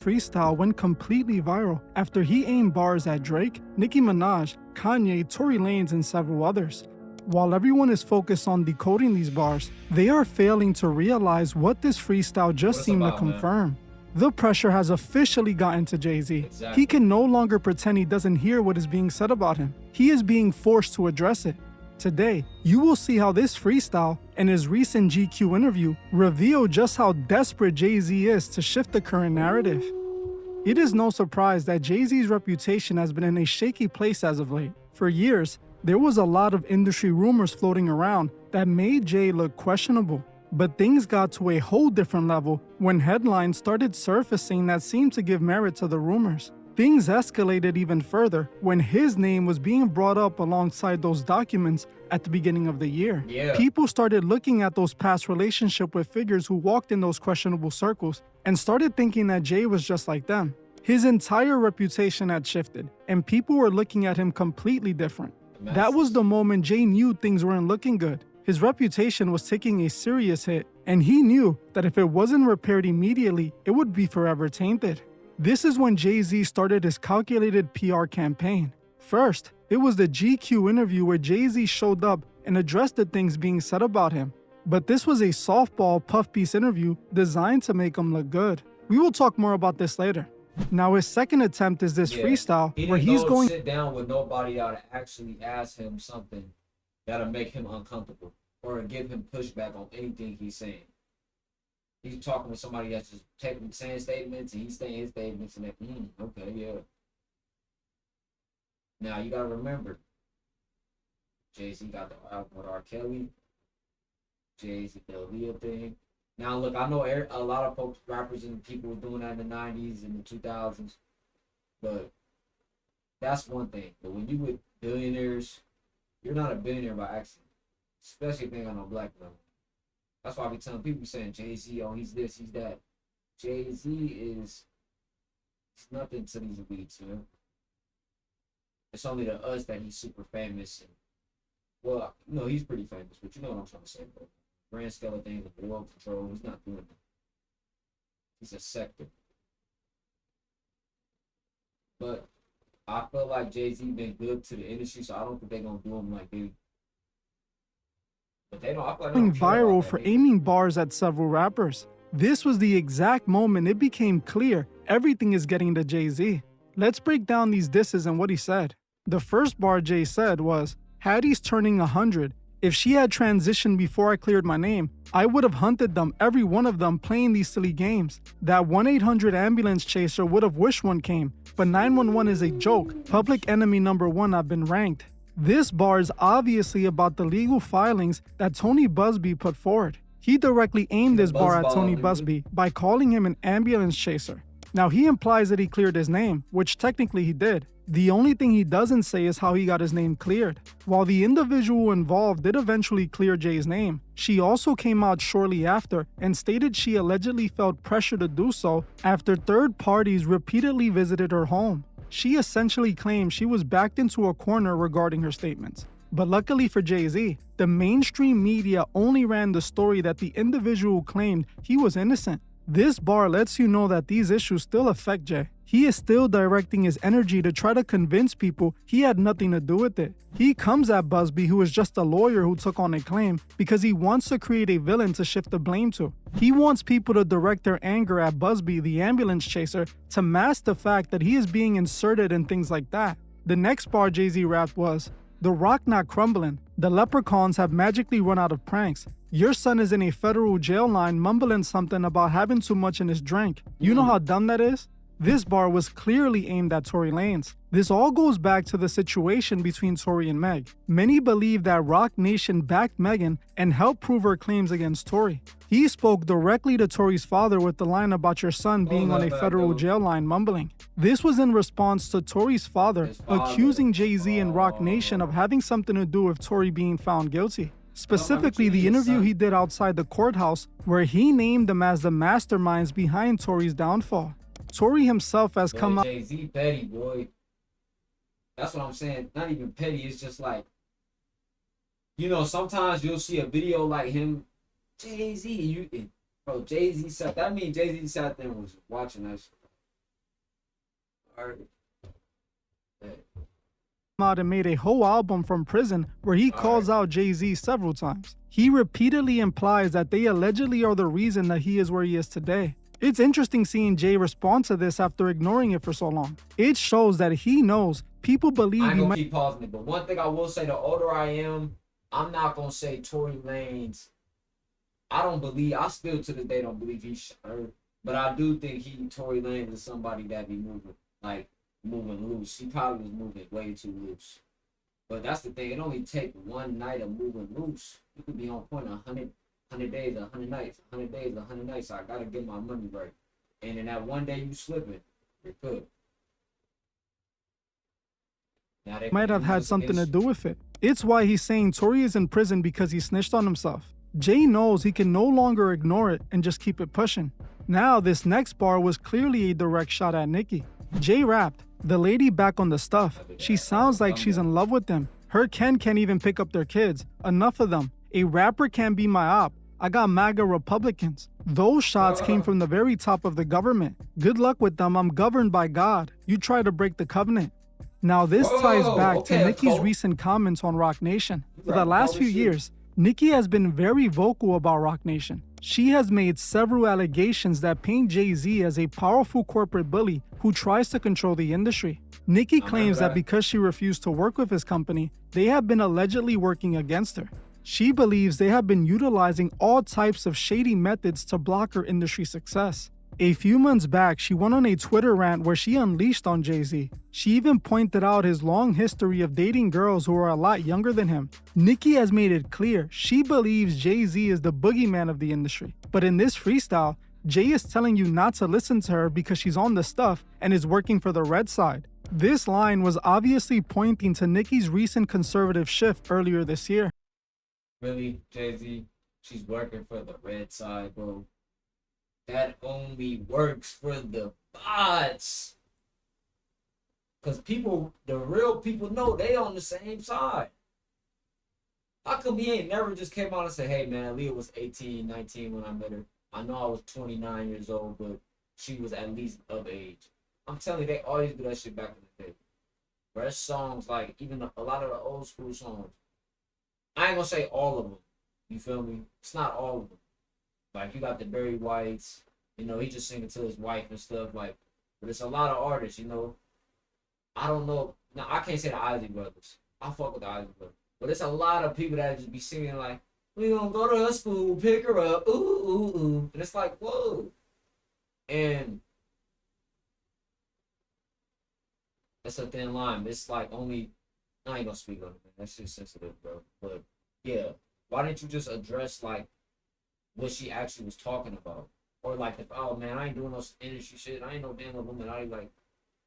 freestyle went completely viral after he aimed bars at Drake, Nicki Minaj, Kanye, Tory Lanez, and several others. While everyone is focused on decoding these bars, they are failing to realize what this freestyle just seemed to confirm. The pressure has officially gotten to Jay-Z. Exactly. He can no longer pretend he doesn't hear what is being said about him. He is being forced to address it. Today, you will see how this freestyle and his recent GQ interview reveal just how desperate Jay-Z is to shift the current narrative. It is no surprise that Jay-Z's reputation has been in a shaky place as of late. For years, there was a lot of industry rumors floating around that made Jay look questionable. But things got to a whole different level when headlines started surfacing that seemed to give merit to the rumors. Things escalated even further when his name was being brought up alongside those documents at the beginning of the year. Yeah. People started looking at those past relationships with figures who walked in those questionable circles and started thinking that Jay was just like them. His entire reputation had shifted, and people were looking at him completely different. That was the moment Jay knew things weren't looking good. His reputation was taking a serious hit, and he knew that if it wasn't repaired immediately, it would be forever tainted. This is when Jay-Z started his calculated PR campaign. First, it was the GQ interview where Jay-Z showed up and addressed the things being said about him. But this was a softball puff piece interview designed to make him look good. We will talk more about this later. Now his second attempt is this freestyle He where didn't he's go going sit down with nobody that'll actually ask him something that'll make him uncomfortable or give him pushback on anything he's saying. He's talking with somebody that's just saying statements and he's saying his statements and okay, yeah. Now you gotta remember, Jay-Z got the album with R. Kelly, Jay-Z the Aaliyah thing. Now look, I know a lot of folks, rappers and people were doing that in the 90s and the 2000s, but that's one thing. But when you with billionaires, you're not a billionaire by accident, especially if they ain't got no black money. That's why I be telling people saying Jay-Z, oh, he's this, he's that. Jay-Z is nothing to these elites, man. It's only to us that he's super famous. And, well, no, he's pretty famous, but you know what I'm trying to say, bro. Grand scale of things, the world control, he's not doing that. He's a sector. But I feel like Jay-Z been good to the industry, so I don't think they're going to do him like they. But they don't. I feel like they don't care about viral that for either. aiming bars at several rappers. This was the exact moment it became clear everything is getting to Jay-Z. Let's break down these disses and what he said. The first bar Jay said was, "Hattie's turning 100. If she had transitioned before I cleared my name, I would have hunted them, every one of them, playing these silly games. That 1-800 ambulance chaser would have wished one came, but 911 is a joke. Public enemy number one, I've been ranked." This bar is obviously about the legal filings that Tony Busby put forward. He directly aimed this bar at Tony Busby by calling him an ambulance chaser. Now he implies that he cleared his name, which technically he did. The only thing he doesn't say is how he got his name cleared. While the individual involved did eventually clear Jay's name, she also came out shortly after and stated she allegedly felt pressure to do so after third parties repeatedly visited her home. She essentially claimed she was backed into a corner regarding her statements. But luckily for Jay-Z, the mainstream media only ran the story that the individual claimed he was innocent. This bar lets you know that these issues still affect Jay. He is still directing his energy to try to convince people he had nothing to do with it. He comes at Busby, who is just a lawyer who took on a claim, because he wants to create a villain to shift the blame to. He wants people to direct their anger at Busby, the ambulance chaser, to mask the fact that he is being inserted and things like that. The next bar Jay-Z rapped was, "The rock not crumbling. The leprechauns have magically run out of pranks. Your son is in a federal jail line mumbling something about having too much in his drink. You know how dumb that is?" This bar was clearly aimed at Tory Lanez. This all goes back to the situation between Tory and Meg. Many believe that Roc Nation backed Megan and helped prove her claims against Tory. He spoke directly to Tory's father with the line about your son being on a federal jail line mumbling. This was in response to Tory's father accusing Jay-Z and Roc Nation of having something to do with Tory being found guilty. Specifically, the interview he did outside the courthouse where he named them as the masterminds behind Tory's downfall. Tory himself has come out. Jay-Z petty, boy. That's what I'm saying. Not even petty. It's just like, you know, sometimes you'll see a video like him, Jay-Z. Bro, Jay-Z sat. That means Jay-Z sat there and was watching us. heard it. Yeah. Out and made a whole album from prison where he calls out Jay-Z several times. He repeatedly implies that they allegedly are the reason that he is where he is today. It's interesting seeing Jay respond to this after ignoring it for so long. It shows that he knows people believe I ain't he gonna might keep pausing it, but one thing I will say, the older I am, I'm not gonna say Tory Lanez. I still to this day don't believe he's shot, but I do think Tory Lanez is somebody that be moving loose. He probably was moving way too loose. But that's the thing. It only take one night of moving loose. You could be on point 100 days, 100 nights, 100 days, 100 nights. So I gotta get my money right. And in that one day you slipping, you're good. might have had something to do with it. It's why he's saying Tory is in prison because he snitched on himself. Jay knows he can no longer ignore it and just keep it pushing. Now, this next bar was clearly a direct shot at Nicki. Jay rapped, "The lady back on the stuff. She sounds like she's in love with them. Her Ken can't even pick up their kids. Enough of them. A rapper can't be my op. I got MAGA Republicans." Those shots came from the very top of the government. Good luck with them. I'm governed by God. You try to break the covenant. Now, this ties back to Nicki's recent comments on Roc Nation. For the last few years, Nicki has been very vocal about Roc Nation. She has made several allegations that paint Jay-Z as a powerful corporate bully who tries to control the industry. Nicki claims that because she refused to work with his company, they have been allegedly working against her. She believes they have been utilizing all types of shady methods to block her industry success. A few months back, she went on a Twitter rant where she unleashed on Jay-Z. She even pointed out his long history of dating girls who are a lot younger than him. Nicki has made it clear she believes Jay-Z is the boogeyman of the industry. But in this freestyle, Jay is telling you not to listen to her because she's on the stuff and is working for the red side. This line was obviously pointing to Nicki's recent conservative shift earlier this year. Really, Jay-Z? She's working for the red side, bro. That only works for the bots. Because the real people know they on the same side. How come he ain't never just came out and said, "Hey man, Leah was 18, 19 when I met her. I know I was 29 years old, but she was at least of age." I'm telling you, they always do that shit back in the day. There's songs like, even a lot of the old school songs. I ain't gonna say all of them. You feel me? It's not all of them. Like, you got the Barry Whites, he just singing to his wife and stuff, but it's a lot of artists, I don't know. Now, I can't say the Isley Brothers. I fuck with the Isley Brothers. But it's a lot of people that just be singing like, "We gonna go to her school, pick her up, ooh, ooh, ooh." And it's like, whoa. And that's a thin line. It's like only, I ain't gonna speak on it, man. That's just sensitive, bro. But, yeah. Why didn't you just address, like, what she actually was talking about? Or like, "Oh man, I ain't doing no industry shit. I ain't no damn Illuminati." Like,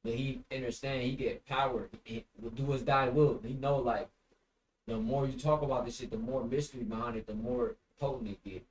but he understand he get power. He will do his die will. He know, like, the more you talk about this shit, the more mystery behind it, the more potent it get.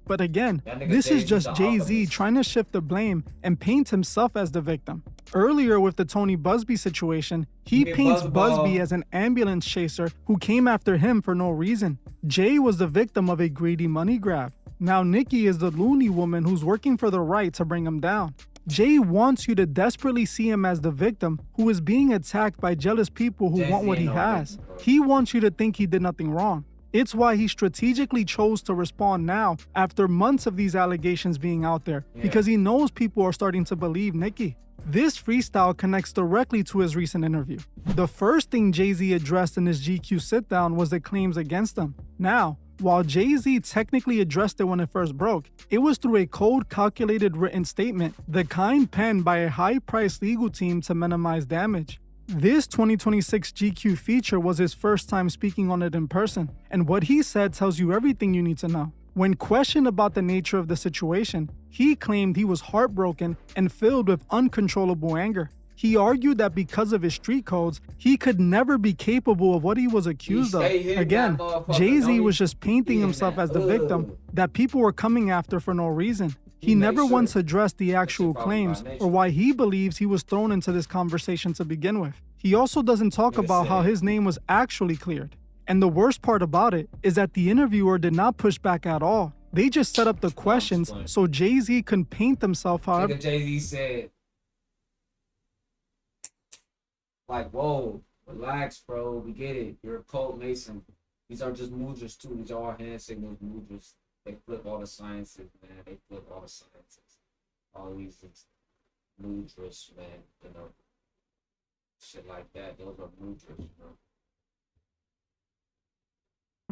But again, this is just Jay-Z trying to shift the blame and paint himself as the victim. Earlier with the Tony Busby situation, he paints Busby as an ambulance chaser who came after him for no reason. Jay was the victim of a greedy money grab. Now Nicki is the loony woman who's working for the right to bring him down. Jay wants you to desperately see him as the victim who is being attacked by jealous people who want what he has. He wants you to think he did nothing wrong. It's why he strategically chose to respond now after months of these allegations being out there, because he knows people are starting to believe Nicki. This freestyle connects directly to his recent interview. The first thing Jay-Z addressed in his GQ sit-down was the claims against him. Now, while Jay-Z technically addressed it when it first broke, it was through a cold, calculated written statement, the kind penned by a high-priced legal team to minimize damage. This 2026 GQ feature was his first time speaking on it in person, and what he said tells you everything you need to know. When questioned about the nature of the situation, he claimed he was heartbroken and filled with uncontrollable anger. He argued that because of his street codes, he could never be capable of what he was accused of. Again, Jay-Z was just painting himself as the victim that people were coming after for no reason. He never once addressed the actual claims or why he believes he was thrown into this conversation to begin with. He also doesn't talk about how his name was actually cleared. And the worst part about it is that the interviewer did not push back at all. They just set up the questions so Jay-Z can paint himself however. Nigga Jay-Z said, like, whoa, relax, bro. We get it. You're a cult mason. These are just mudras too. These are all hand signals, mudras. They flip all the sciences, man. They flip all the sciences. All these mudras, man. You know, shit like that. Those are mudras, you know.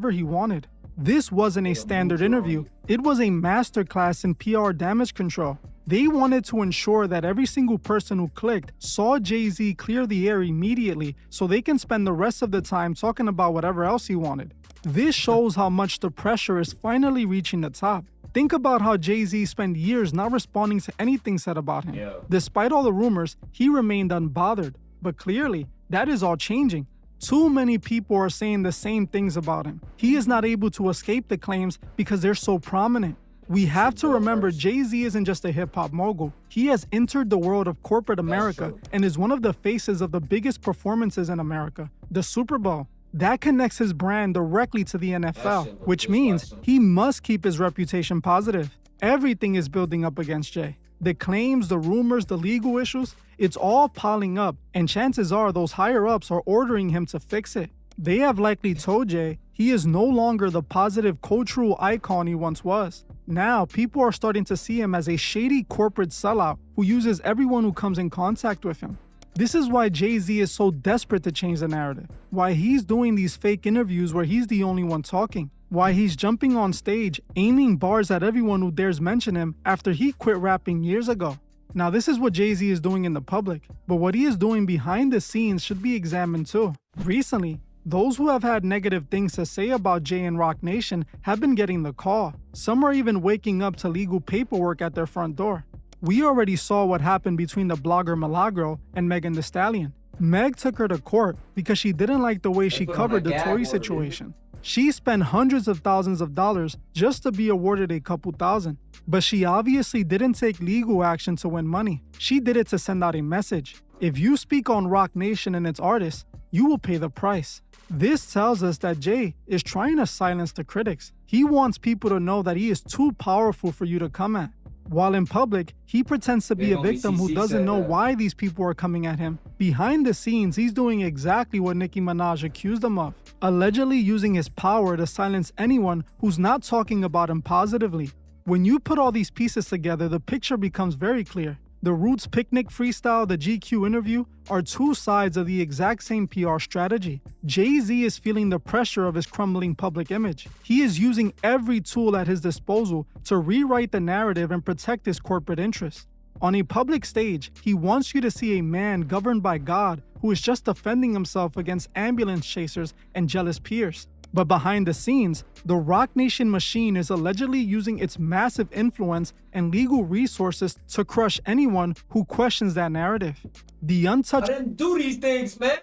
He wanted. This wasn't a standard interview. It was a masterclass in PR damage control. They wanted to ensure that every single person who clicked saw Jay-Z clear the air immediately so they can spend the rest of the time talking about whatever else he wanted. This shows how much the pressure is finally reaching the top. Think about how Jay-Z spent years not responding to anything said about him. Yeah. Despite all the rumors, he remained unbothered. But clearly, that is all changing. Too many people are saying the same things about him. He is not able to escape the claims because they're so prominent. We have to remember Jay-Z isn't just a hip-hop mogul. He has entered the world of corporate America and is one of the faces of the biggest performances in America, the Super Bowl. That connects his brand directly to the NFL, which means he must keep his reputation positive. Everything is building up against Jay. The claims, the rumors, the legal issues, it's all piling up, and chances are those higher-ups are ordering him to fix it. They have likely told Jay he is no longer the positive cultural icon he once was. Now, people are starting to see him as a shady corporate sellout who uses everyone who comes in contact with him. This is why Jay-Z is so desperate to change the narrative, why he's doing these fake interviews where he's the only one talking, why he's jumping on stage, aiming bars at everyone who dares mention him after he quit rapping years ago. Now, this is what Jay-Z is doing in the public, but what he is doing behind the scenes should be examined too. Recently, those who have had negative things to say about Jay and Roc Nation have been getting the call. Some are even waking up to legal paperwork at their front door. We already saw what happened between the blogger Milagro and Megan Thee Stallion. Meg took her to court because she didn't like the way she covered the Tory situation. She spent hundreds of thousands of dollars just to be awarded a couple thousand. But she obviously didn't take legal action to win money. She did it to send out a message. If you speak on Roc Nation and its artists, you will pay the price. This tells us that Jay is trying to silence the critics. He wants people to know that he is too powerful for you to come at. While in public, he pretends to be a victim who doesn't know why these people are coming at him. Behind the scenes, he's doing exactly what Nicki Minaj accused him of, allegedly using his power to silence anyone who's not talking about him positively. When you put all these pieces together, the picture becomes very clear. The Roots Picnic freestyle, the GQ interview are two sides of the exact same PR strategy. Jay-Z is feeling the pressure of his crumbling public image. He is using every tool at his disposal to rewrite the narrative and protect his corporate interests. On a public stage, he wants you to see a man governed by God who is just defending himself against ambulance chasers and jealous peers. But behind the scenes, the Roc Nation machine is allegedly using its massive influence and legal resources to crush anyone who questions that narrative. The untouched I didn't do these things, man.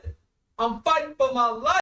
I'm fighting for my life.